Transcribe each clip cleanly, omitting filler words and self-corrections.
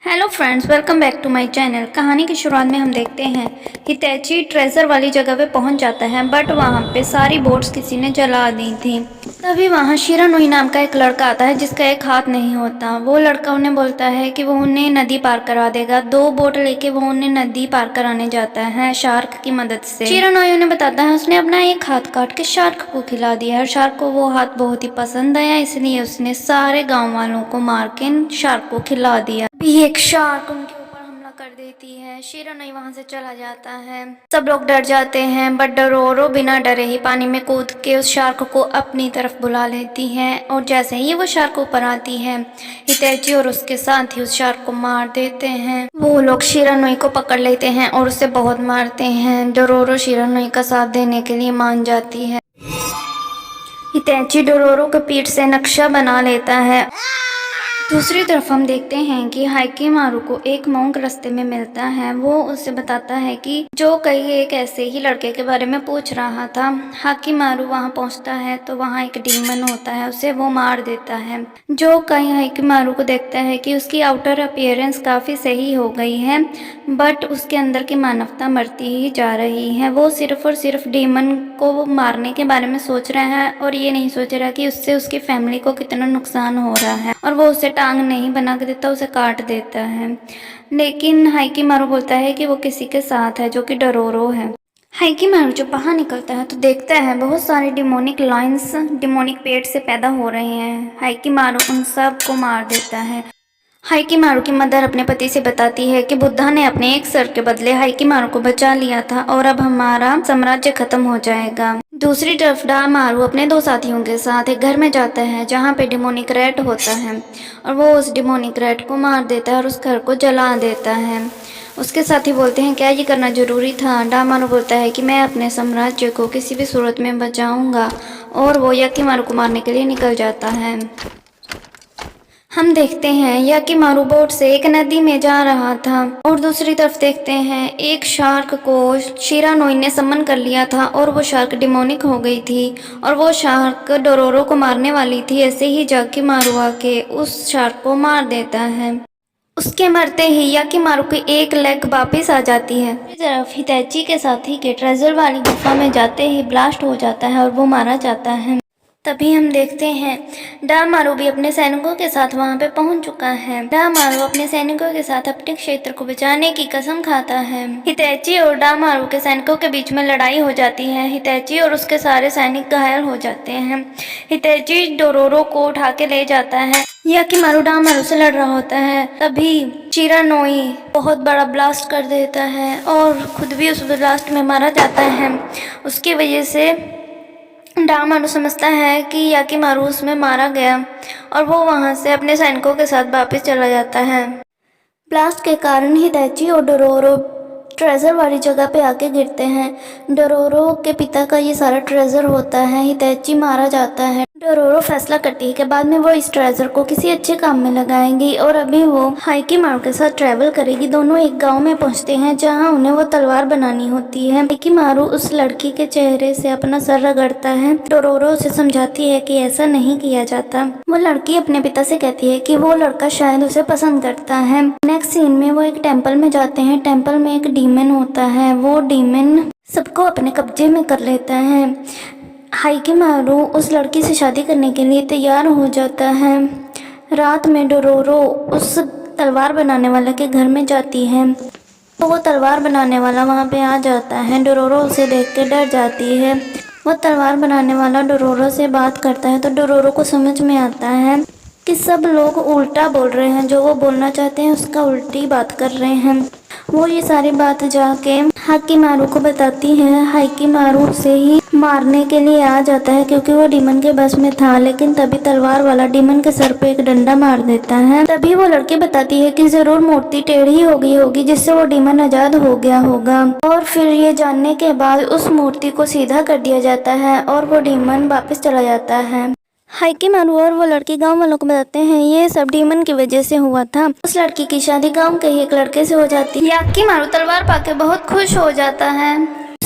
Hello friends, welcome back to my channel. कहानी की शुरुआत में हम देखते हैं हितैची ट्रेजर वाली जगह पे पहुंच जाता है, बट वहां पे सारी बोट्स किसी ने जला दी थी। तभी वहां शिरानोई नाम का एक लड़का आता है जिसका एक हाथ नहीं होता। वो लड़का उन्हें बोलता है कि वो उन्हें नदी पार करा देगा। 2 बोट लेके वो उन्हें नदी पार कराने जाता है शार्क की मदद से। शिरानोई उन्हें बताता है उसने अपना एक हाथ काट के शार्क को खिला दिया है। शार्क को वो हाथ बहुत ही पसंद आया, इसलिए उसने सारे गाँव वालों को मार के शार्क को खिला दिया। अभी एक शार्क उनके ऊपर हमला कर देती है। शिरानोई वहां से चला जाता है। सब लोग डर जाते हैं, बट डोरोरो बिना डरे ही पानी में कूद के उस शार्क को अपनी तरफ बुला लेती है। और जैसे ही वो शार्क ऊपर आती है, हितैची और उसके साथ ही उस शार्क को मार देते हैं। वो लोग शिरानोई को पकड़ लेते हैं और उसे बहुत मारते हैं। डोरोरो शिरानोई का साथ देने के लिए मान जाती है। हितैची डोरोरो के पीठ से नक्शा बना लेता है। दूसरी तरफ हम देखते हैं कि हाइकीमारू को एक मॉन्क रास्ते में मिलता है। वो उसे बताता है कि जो कई एक ऐसे ही लड़के के बारे में पूछ रहा था। हाकिमारू वहां पहुंचता है तो वहां एक डीमन होता है, उसे वो मार देता है। जो कई हाइकीमारू को देखता है कि उसकी आउटर अपीयरेंस काफ़ी सही हो गई है, बट उसके अंदर की मानवता मरती ही जा रही है। वो सिर्फ और सिर्फ डीमन को मारने के बारे में सोच रहा है और ये नहीं सोच रहा कि उससे उसकी फैमिली को कितना नुकसान हो रहा है। और वो उसे टांग नहीं बना के देता, उसे काट देता है। लेकिन हाइकीमारू बोलता है कि वो किसी के साथ है, जो कि डोरोरो है। हाइकीमारू जब बाहर निकलता है तो देखता है बहुत सारे डिमोनिक लाइन्स डिमोनिक पेट से पैदा हो रहे हैं। हाइकीमारू उन सब को मार देता है। हाइकीमारू की मदर अपने पति से बताती है कि बुद्धा ने अपने एक सर के बदले हाइकीमारू को बचा लिया था और अब हमारा साम्राज्य खत्म हो जाएगा। दूसरी तरफ डामारू अपने 2 साथियों के साथ एक घर में जाता है जहाँ पे डिमोनिक रैट होता है, और वो उस डिमोनिक रैट को मार देता है और उस घर को जला देता है। उसके साथी बोलते हैं क्या ये करना जरूरी था। डामारू बोलता है कि मैं अपने साम्राज्य को किसी भी सूरत में बचाऊंगा, और वो याकीमारू को मारने के लिए निकल जाता है। हम देखते हैं याकीमारू बोट से एक नदी में जा रहा था, और दूसरी तरफ देखते हैं एक शार्क को शिरानोई ने समन कर लिया था और वो शार्क डिमोनिक हो गई थी, और वो शार्क डोरोरो को मारने वाली थी। ऐसे ही याकीमारू आके उस शार्क को मार देता है। उसके मरते ही याकीमारू की एक लेग वापिस आ जाती है। दूसरी तरफ हितैची के साथी के ट्रेजर वाली गुफा में जाते ही ब्लास्ट हो जाता है और वो मारा जाता है। तभी हम देखते हैं डामारू भी अपने सैनिकों के साथ वहां पे पहुंच चुका है। डामारू अपने सैनिकों के साथ अपने क्षेत्र को बचाने की कसम खाता है। हितैची और डामारू के सैनिकों के बीच में लड़ाई हो जाती है। हितैची और उसके सारे सैनिक घायल हो जाते हैं। हितैची डोरोरो को उठा के ले जाता है। याकीमारू डामारू से लड़ रहा होता है, तभी शिरानोई बहुत बड़ा ब्लास्ट कर देता है और खुद भी उस ब्लास्ट में मारा जाता है। उसकी वजह से डामारू समझता है कि याकीमारू उसमें मारा गया, और वो वहां से अपने सैनिकों के साथ वापस चला जाता है। ब्लास्ट के कारण हितैची और डोरोरो ट्रेजर वाली जगह पे आके गिरते हैं। डोरोरो के पिता का ये सारा ट्रेजर होता है। हितैची मारा जाता है। डोरोरो फैसला करती है कि बाद में वो इस ट्रेजर को किसी अच्छे काम में लगाएंगी, और अभी वो हाइकीमारू के साथ ट्रैवल करेगी। दोनों एक गांव में पहुंचते हैं जहां उन्हें वो तलवार बनानी होती है। हाइकीमारू उस लड़की के चेहरे से अपना सर रगड़ता है। डोरोरो उसे समझाती है कि ऐसा नहीं किया जाता। वो लड़की अपने पिता से कहती है कि वो लड़का शायद उसे पसंद करता है। नेक्स्ट सीन में वो एक टेम्पल में जाते हैं। टेम्पल में एक डीमन होता है। वो डीमन सबको अपने कब्जे में कर लेता है। हाइकीमारू उस लड़की से शादी करने के लिए तैयार हो जाता है। रात में डोरोरो उस तलवार बनाने वाला के घर में जाती है, तो वो तलवार बनाने वाला वहाँ पे आ जाता है। डोरोरो उसे देख के डर जाती है। वो तलवार बनाने वाला डोरोरो से बात करता है तो डोरोरो को समझ में आता है कि सब लोग उल्टा बोल रहे हैं, जो वो बोलना चाहते हैं उसका उल्टी बात कर रहे हैं। वो ये सारी बात जाके हाइकीमारू को बताती है। हाइकीमारू उसे ही मारने के लिए आ जाता है क्योंकि वो डीमन के बस में था, लेकिन तभी तलवार वाला डीमन के सर पे एक डंडा मार देता है। तभी वो लड़की बताती है कि जरूर मूर्ति टेढ़ी हो गई होगी जिससे वो डीमन आजाद हो गया होगा, और फिर ये जानने के बाद उस मूर्ति को सीधा कर दिया जाता है और वो डीमन वापस चला जाता है। हाइकीमारू और वो लड़की गांव वालों को बताते हैं ये सब डीमन की वजह से हुआ था। उस लड़की की शादी गांव के ही एक लड़के से हो जाती है। याकीमारू तलवार पाके बहुत खुश हो जाता है।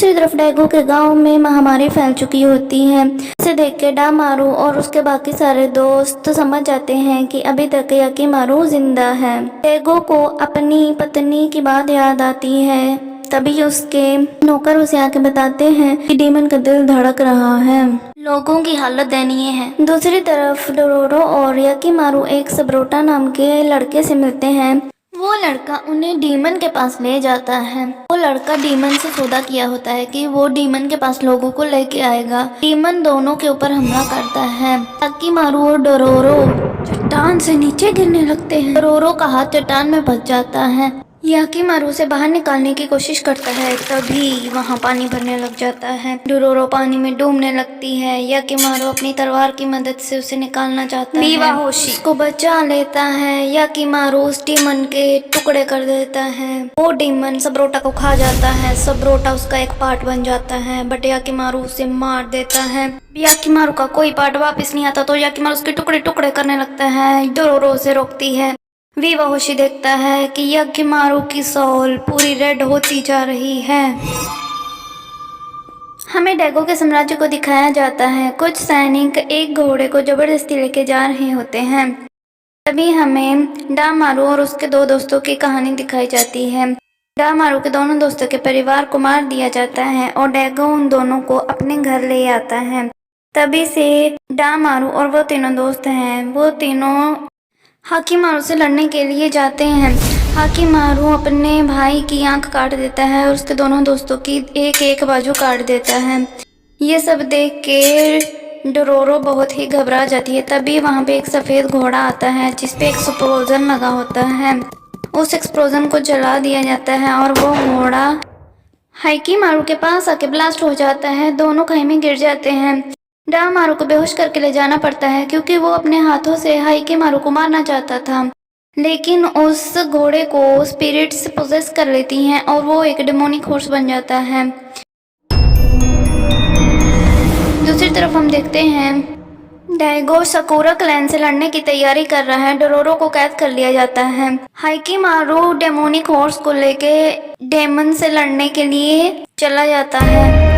दूसरी तरफ डैगो के गांव में महामारी फैल चुकी होती है। इसे देख के डामारू और उसके बाकी सारे दोस्त समझ जाते हैं कि अभी तक याकीमारू जिंदा है। डैगो को अपनी पत्नी की बात याद आती है। तभी उसके नौकर उसे आके बताते हैं कि डीमन का दिल धड़क रहा है। लोगों की हालत दयनीय है। दूसरी तरफ डोरोरो और याकीमारू एक सबरोटा नाम के लड़के से मिलते हैं। वो लड़का उन्हें डीमन के पास ले जाता है। वो लड़का डीमन से सौदा किया होता है कि वो डीमन के पास लोगों को लेके आएगा। डीमन दोनों के ऊपर हमला करता है। याकीमारू और डोरोरो चट्टान से नीचे गिरने लगते हैं। डोरोरो का हाथ चट्टान में फंस जाता है। याकीमारू से बाहर निकालने की कोशिश करता है, तभी वहाँ पानी भरने लग जाता है। डोरोरो पानी में डूबने लगती है। याकीमारू अपनी तलवार की मदद से उसे निकालना चाहता है। बीवाहोशी उसको बचा लेता है। याकीमारू उस डीमन के टुकड़े कर देता है। वो डीमन सबरोटा को खा जाता है। सबरोटा उसका एक पार्ट बन जाता है, बट याकीमारू उसे मार देता है। याकीमारू का कोई पार्ट वापस नहीं आता तो याकीमारू उसके टुकड़े टुकड़े करने लगता है। डोरोरो उसे रोकती है। बीवाहोशी देखता है कि याकीमारू की सोल पूरी रेड होती जा रही है। हमें डैगो के साम्राज्य को दिखाया जाता है। कुछ सैनिक एक घोड़े को जबरदस्ती लेके जा रहे होते हैं। तभी हमें डामारू और उसके दो दोस्तों की कहानी दिखाई जाती है। डामारू के दोनों दोस्तों के परिवार को मार दिया जाता है और डैगो उन दोनों को अपने घर ले आता है। तभी से डामारू और वो तीनों दोस्त हैं, वो तीनों हाकीमारू से लड़ने के लिए जाते हैं। हाकीमारू अपने भाई की आंख काट देता है और उसके दोनों दोस्तों की एक एक बाजू काट देता है। ये सब देख के डोरोरो बहुत ही घबरा जाती है। तभी वहाँ पे एक सफ़ेद घोड़ा आता है जिसपे एक एक्सप्लोजन लगा होता है। उस एक्सप्लोजन को जला दिया जाता है और वो घोड़ा हाकीमारू के पास आके ब्लास्ट हो जाता है। दोनों खाई में गिर जाते हैं। डामारू को बेहोश करके ले जाना पड़ता है क्योंकि वो अपने हाथों से हाकीमारू को मारना चाहता था, लेकिन उस घोड़े को स्पिरिट्स पोजेस कर लेती हैं और वो एक डेमोनिक हॉर्स बन जाता है। दूसरी तरफ हम देखते हैं डैगो साकुरा क्लैन से लड़ने की तैयारी कर रहा है। डोरोरो को कैद कर लिया जाता है। हाकीमारू डेमोनिक हॉर्स को लेके डेमन से लड़ने के लिए चला जाता है।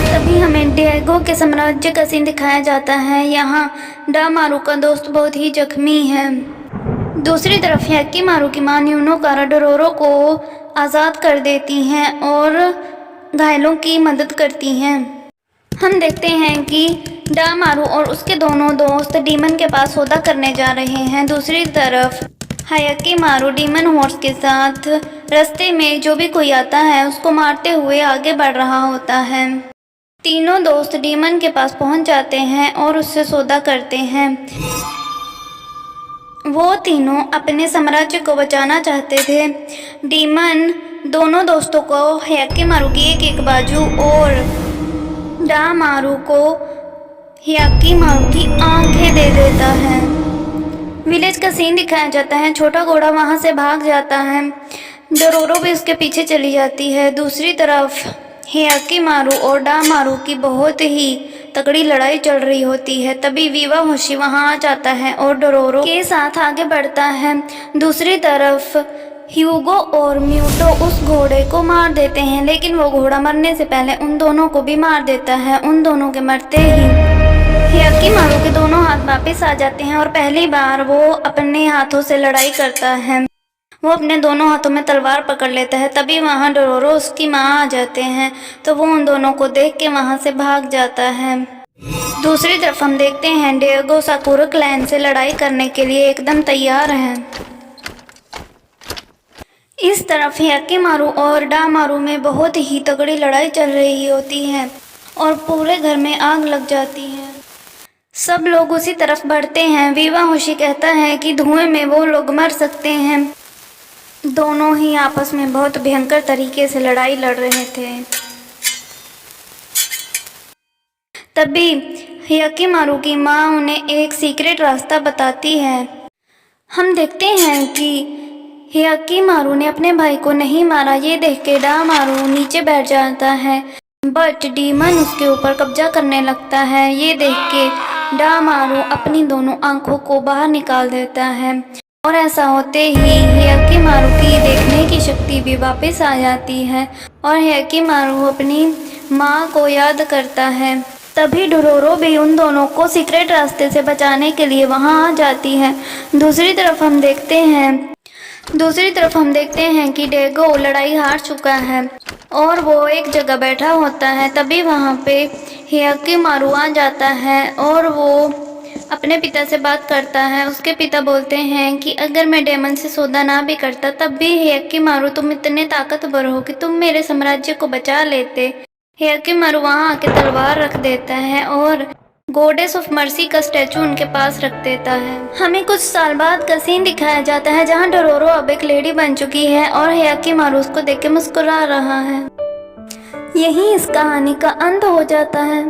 तभी हमें डैगो के साम्राज्य का सीन दिखाया जाता है। यहाँ डामारू का दोस्त बहुत ही जख्मी है। दूसरी तरफ याकीमारू की मां न्यूनोकारा डोरोरो को आज़ाद कर देती हैं और घायलों की मदद करती हैं। हम देखते हैं कि डामारू और उसके दोनों दोस्त डीमन के पास सौदा करने जा रहे हैं। दूसरी तरफ याकीमारू डीमन हॉर्स के साथ रास्ते में जो भी कोई आता है उसको मारते हुए आगे बढ़ रहा होता है। तीनों दोस्त डीमन के पास पहुंच जाते हैं और उससे सौदा करते हैं। वो तीनों अपने साम्राज्य को बचाना चाहते थे। डीमन दोनों दोस्तों को याकीमारू की एक एक बाजू और डामारू को याकीमारू की आंखें दे देता है। विलेज का सीन दिखाया जाता है। छोटा घोड़ा वहां से भाग जाता है। डोरोरो भी उसके पीछे चली जाती है। दूसरी तरफ याकीमारू और डामारू की बहुत ही तगड़ी लड़ाई चल रही होती है। तभी बीवाहोशी वहां आ जाता है और डोरोरो के साथ आगे बढ़ता है। दूसरी तरफ ह्यूगो और म्यूटो उस घोड़े को मार देते हैं, लेकिन वो घोड़ा मरने से पहले उन दोनों को भी मार देता है। उन दोनों के मरते ही याकीमारू के दोनों हाथ वापस आ जाते हैं और पहली बार वो अपने हाथों से लड़ाई करता है। वो अपने दोनों हाथों में तलवार पकड़ लेता है। तभी वहाँ डोरोरो उसकी माँ आ जाते हैं, तो वो उन दोनों को देख के वहाँ से भाग जाता है। दूसरी तरफ हम देखते हैं डैगो साकुरा क्लैन से लड़ाई करने के लिए एकदम तैयार है। इस तरफ याकीमारू और डामारू में बहुत ही तगड़ी लड़ाई चल रही होती है और पूरे घर में आग लग जाती है। सब लोग उसी तरफ बढ़ते हैं। बीवाहोशी कहता है कि धुएं में वो लोग मर सकते हैं। दोनों ही आपस में बहुत भयंकर तरीके से लड़ाई लड़ रहे थे। तभी याकीमारू की माँ उन्हें एक सीक्रेट रास्ता बताती है। हम देखते हैं कि याकीमारू ने अपने भाई को नहीं मारा। ये देख के डामारू नीचे बैठ जाता है, बट डीमन उसके ऊपर कब्जा करने लगता है। ये देख के डामारू अपनी दोनों आंखों को बाहर निकाल देता है। और ऐसा होते ही हियाकिमारू की देखने की शक्ति भी वापस आ जाती है और हियाकिमारू अपनी माँ को याद करता है। तभी डोरोरो भी उन दोनों को सीक्रेट रास्ते से बचाने के लिए वहां आ जाती है। दूसरी तरफ हम देखते हैं कि डेगो लड़ाई हार चुका है और वो एक जगह बैठा होता है। तभी वहाँ पे हियाकिमारू आ जाता है और वो अपने पिता से बात करता है। उसके पिता बोलते हैं कि अगर मैं डेमन से सौदा ना भी करता तब भी हियाकिमारू तुम इतने ताकतवर हो कि तुम मेरे साम्राज्य को बचा लेते। हियाकिमारू वहाँ आके तलवार रख देता है और गॉडेस ऑफ मर्सी का स्टैचू उनके पास रख देता है। हमें कुछ साल बाद का सीन दिखाया जाता है जहाँ डोरोरो अब एक लेडी बन चुकी है और हियाकिमारू उसको देख के मुस्कुरा रहा है। यही इस कहानी का अंत हो जाता है।